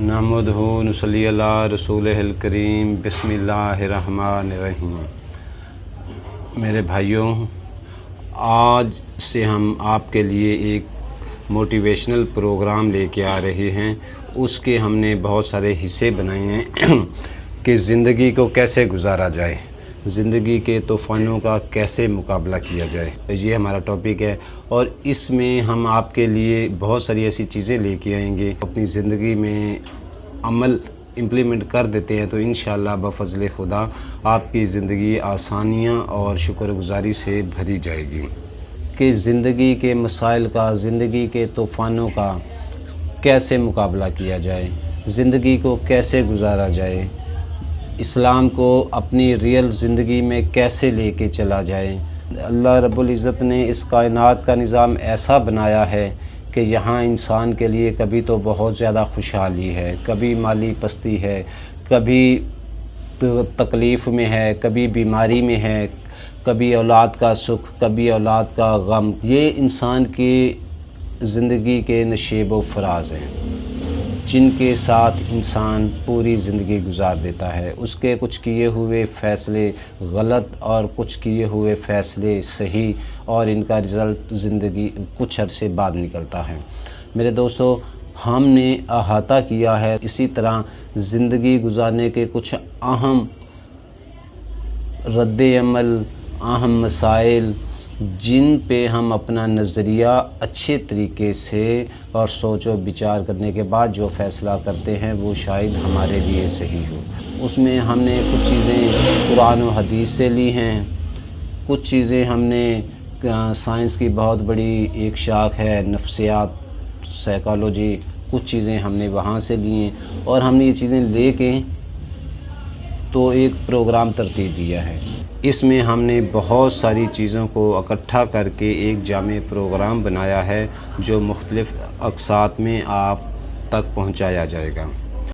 نحمدہ نصلی علی رسولہ الکریم بسم اللہ الرحمن الرحیم۔ میرے بھائیوں، آج سے ہم آپ کے لیے ایک موٹیویشنل پروگرام لے کے آ رہے ہیں۔ اس کے ہم نے بہت سارے حصے بنائے ہیں کہ زندگی کو کیسے گزارا جائے، زندگی کے طوفانوں کا کیسے مقابلہ کیا جائے، یہ ہمارا ٹاپک ہے۔ اور اس میں ہم آپ کے لیے بہت ساری ایسی چیزیں لے کے آئیں گے، اپنی زندگی میں عمل امپلیمنٹ کر دیتے ہیں تو انشاءاللہ بفضل خدا آپ کی زندگی آسانیاں اور شکر گزاری سے بھری جائے گی۔ کہ زندگی کے مسائل کا، زندگی کے طوفانوں کا کیسے مقابلہ کیا جائے، زندگی کو کیسے گزارا جائے، اسلام کو اپنی ریئل زندگی میں کیسے لے کے چلا جائے۔ اللہ رب العزت نے اس کائنات کا نظام ایسا بنایا ہے کہ یہاں انسان کے لیے کبھی تو بہت زیادہ خوشحالی ہے، کبھی مالی پستی ہے، کبھی تکلیف میں ہے، کبھی بیماری میں ہے، کبھی اولاد کا سکھ، کبھی اولاد کا غم۔ یہ انسان کی زندگی کے نشیب و فراز ہیں جن کے ساتھ انسان پوری زندگی گزار دیتا ہے۔ اس کے کچھ کیے ہوئے فیصلے غلط اور کچھ کیے ہوئے فیصلے صحیح، اور ان کا رزلٹ زندگی کچھ عرصے بعد نکلتا ہے۔ میرے دوستو، ہم نے احاطہ کیا ہے اسی طرح زندگی گزارنے کے کچھ اہم رد عمل، اہم مسائل جن پہ ہم اپنا نظریہ اچھے طریقے سے اور سوچ و بچار کرنے کے بعد جو فیصلہ کرتے ہیں وہ شاید ہمارے لیے صحیح ہو۔ اس میں ہم نے کچھ چیزیں قرآن و حدیث سے لی ہیں، کچھ چیزیں ہم نے سائنس کی بہت بڑی ایک شاخ ہے نفسیات، سائیکالوجی، کچھ چیزیں ہم نے وہاں سے لی ہیں، اور ہم نے یہ چیزیں لے کے تو ایک پروگرام ترتیب دیا ہے۔ اس میں ہم نے بہت ساری چیزوں کو اکٹھا کر کے ایک جامع پروگرام بنایا ہے جو مختلف اقساط میں آپ تک پہنچایا جائے گا۔